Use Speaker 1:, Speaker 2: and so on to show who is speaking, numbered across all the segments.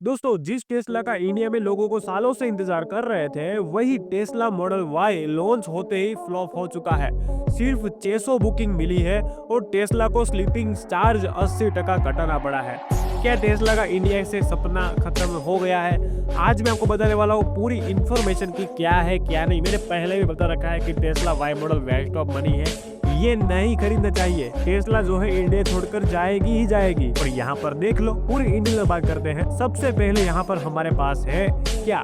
Speaker 1: दोस्तों, जिस टेस्ला का इंडिया में लोगों को सालों से इंतजार कर रहे थे, वही टेस्ला मॉडल वाई लॉन्च होते ही फ्लॉप हो चुका है। सिर्फ 600 बुकिंग मिली है और टेस्ला को स्लीपिंग चार्ज 80% घटाना पड़ा है। क्या टेस्ला का इंडिया से सपना खत्म हो गया है? आज मैं आपको बताने वाला हूँ पूरी इन्फॉर्मेशन की क्या है क्या नहीं। मैंने पहले भी बता रखा है कि Tesla Y model waste of money है, ये नहीं खरीदना चाहिए। टेस्ला जो है इंडिया छोड़कर जाएगी ही जाएगी। और यहाँ पर देख लो, पूरी इंडिया में बात करते हैं। सबसे पहले यहाँ पर हमारे पास है क्या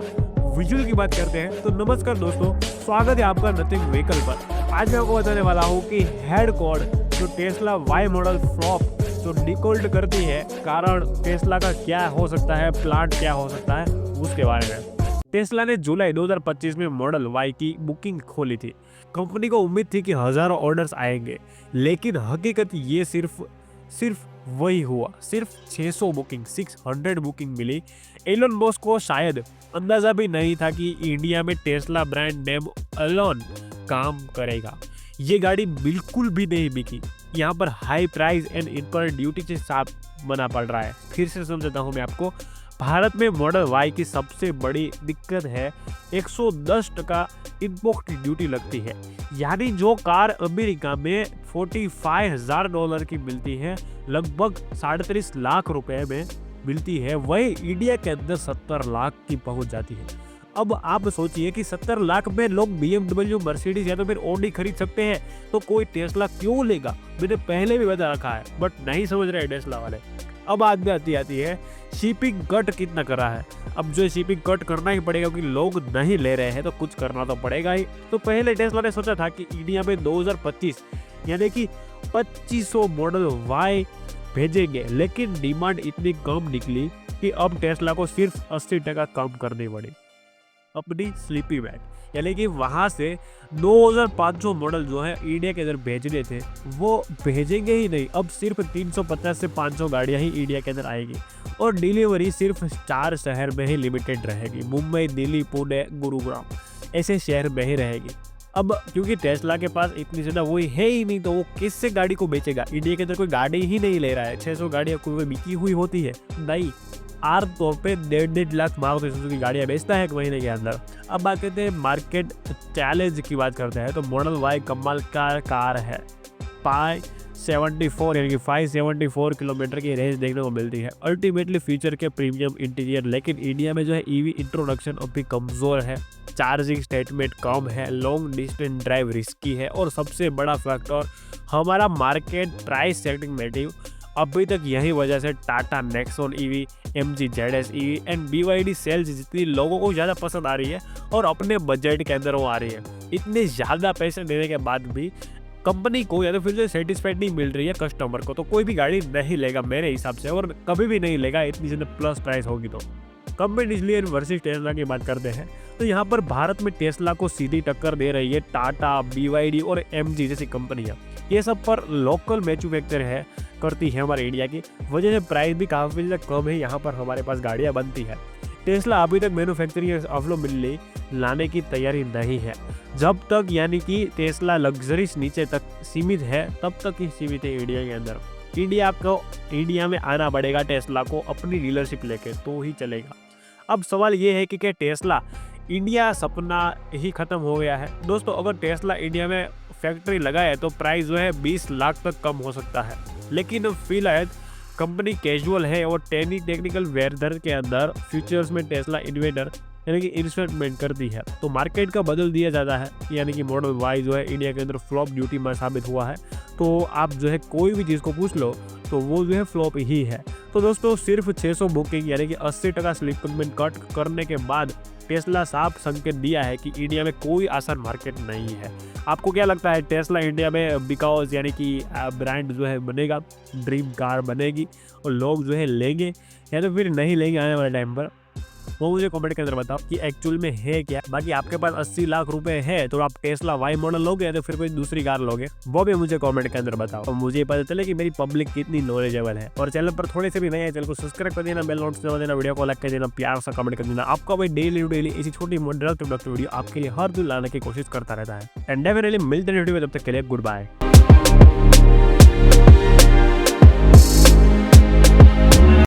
Speaker 1: विजुअल की बात करते हैं तो नमस्कार दोस्तों, स्वागत है आपका नथिंग व्हीकल पर। आज मैं आपको बताने वाला हूँ कि हेड कोड जो टेस्ला वाई मॉडल फ्लॉप जो डिकोल्ड करती है, कारण टेस्ला का क्या हो सकता है, प्लांट क्या हो सकता है, उसके बारे में। टेस्ला ने जुलाई 2025 में मॉडल वाई की बुकिंग खोली थी। कंपनी को उम्मीद थी कि हजारों ऑर्डर्स आएंगे, लेकिन हकीकत ये सिर्फ वही हुआ। सिर्फ 600 बुकिंग मिली। एलन मस्क को शायद अंदाजा भी नहीं था कि इंडिया में टेस्ला ब्रांड नेम अलोन काम करेगा। ये गाड़ी बिल्कुल भी नहीं बिकी। यहाँ पर high price and import duty से साफ बना पड़ रहा है। फिर से समझाता हूँ मैं आपको। भारत में मॉडल वाई की सबसे बड़ी दिक्कत है 110% इम्पोर्ट ड्यूटी लगती है। यानी जो कार अमेरिका में $45,000 की मिलती है, लगभग 33.5 लाख रुपए में मिलती है, वही इंडिया के अंदर 70 लाख की पहुंच जाती है। अब आप सोचिए कि 70 लाख में लोग BMW, मर्सिडीज या तो फिर ऑडी खरीद सकते हैं, तो कोई टेस्ला क्यों लेगा? मैंने पहले भी बता रखा है, बट नहीं समझ रहे टेस्ला वाले। अब बात में आती है शिपिंग कट कितना करा है। अब जो शिपिंग कट करना ही पड़ेगा क्योंकि लोग नहीं ले रहे हैं, तो कुछ करना तो पड़ेगा ही। तो पहले टेस्ला ने सोचा था कि इंडिया में 2025 यानी कि 2500 मॉडल वाई भेजेंगे, लेकिन डिमांड इतनी कम निकली कि अब टेस्ला को सिर्फ 80% कम करनी पड़ी अपनी स्लीपी बैग। यानी कि वहाँ से 2500 मॉडल जो है इंडिया के अंदर भेजने थे, वो भेजेंगे ही नहीं। अब सिर्फ 350 से 500 गाड़ियाँ ही इंडिया के अंदर आएगी और डिलीवरी सिर्फ 4 शहर में ही लिमिटेड रहेगी। मुंबई, दिल्ली, पुणे, गुरुग्राम ऐसे शहर में ही रहेगी। अब क्योंकि टेस्ला के पास इतनी ज़्यादा वही है ही नहीं, तो वो किससे गाड़ी को बेचेगा? इंडिया के अंदर कोई गाड़ी ही नहीं ले रहा है। 600 गाड़ियाँ कोई बिकी हुई होती है नहीं। आर तौर पे 1.5 लाख मारुति सुजुकी गाड़ियाँ बेचता है एक महीने के अंदर। अब बात करते हैं मार्केट चैलेंज की बात करते हैं तो मॉडल वाई कमाल का कार है। 574 यानी कि 574 किलोमीटर की रेंज देखने को मिलती है। अल्टीमेटली फीचर के प्रीमियम इंटीरियर, लेकिन इंडिया में जो है ईवी इंट्रोडक्शन अभी कमज़ोर है। चार्जिंग स्टेटमेंट कम है, लॉन्ग डिस्टेंस ड्राइव रिस्की है, और सबसे बड़ा फैक्टर हमारा मार्केट प्राइस सेगमेंटिव। अभी तक यही वजह से Tata Nexon EV, MG ZS EV and BYD sales जितनी लोगों को ज़्यादा पसंद आ रही है और अपने बजट के अंदर वो आ रही है। इतने ज़्यादा पैसे देने के बाद भी कंपनी को या तो फिर जो सेटिस्फाइड नहीं मिल रही है कस्टमर को, तो कोई भी गाड़ी नहीं लेगा मेरे हिसाब से, और कभी भी नहीं लेगा इतनी ज़्यादा प्लस प्राइस होगी तो। कंपेनिटली वर्सेस टेस्ला की बात करते हैं तो यहाँ पर भारत में टेस्ला को सीधी टक्कर दे रही है टाटा, BYD और MG जैसी कंपनियाँ। ये सब पर लोकल मैन्युफैक्चर है करती है हमारे इंडिया की वजह से प्राइस भी काफ़ी ज़्यादा कम है। यहाँ पर हमारे पास गाड़ियाँ बनती है। टेस्ला अभी तक मैन्युफैक्चरिंग अवेलेबिलिटी लाने की तैयारी नहीं है। जब तक यानी कि टेस्ला लग्जरीज नीचे तक सीमित है, तब तक ही सीमित है इंडिया के अंदर। इंडिया में आना पड़ेगा टेस्ला को अपनी डीलरशिप लेके, तो ही चलेगा। अब सवाल ये है कि क्या टेस्ला इंडिया सपना ही खत्म हो गया है? दोस्तों, अगर टेस्ला इंडिया में फैक्ट्री लगाए तो प्राइस जो है 20 लाख तक कम हो सकता है, लेकिन फिलहाल कंपनी कैजुअल है और टेक्निकल वेदर के अंदर फ्यूचर्स में टेस्ला इन्वेंटर यानी कि इन्वेस्टमेंट करती है, तो मार्केट का बदल दिया जाता है। यानी कि मॉडल वाई जो है इंडिया के अंदर फ्लॉप ड्यूटी में साबित हुआ है। तो आप जो है कोई भी चीज़ को पूछ लो तो वो जो है फ्लॉप ही है। तो दोस्तों, सिर्फ 600 बुकिंग यानी कि 80% स्लीपिंग कट करने के बाद टेस्ला साफ संकेत दिया है कि इंडिया में कोई आसान मार्केट नहीं है। आपको क्या लगता है, टेस्ला इंडिया में बिकॉज यानी कि ब्रांड जो है बनेगा, ड्रीम कार बनेगी और लोग जो है लेंगे या तो फिर नहीं लेंगे आने वाले टाइम पर? वो मुझे कमेंट के अंदर बताओ कि एक्चुअल में है क्या। बाकी आपके पास 80 लाख रुपए है तो आप टेस्ला वाई मॉडल लोगे या तो फिर कोई दूसरी कार लोगे, वो भी मुझे कमेंट के अंदर बताओ और मुझे पता चले कि मेरी पब्लिक कितनी नॉलेजेबल है। और चैनल पर थोड़े से भी नए हैं, चैनल को सब्सक्राइब कर देना, बेल नोटिफिकेशन दबा देना, वीडियो को लाइक कर देना, प्यार से कमेंट कर देना। आपका भाई डेली ऐसी छोटी मोटी वीडियो आपके लिए हर दिन लाने की कोशिश करता रहता है। एंड डेफिनेटली मिलते हैं वीडियो में, तब तक के लिए गुड बाय।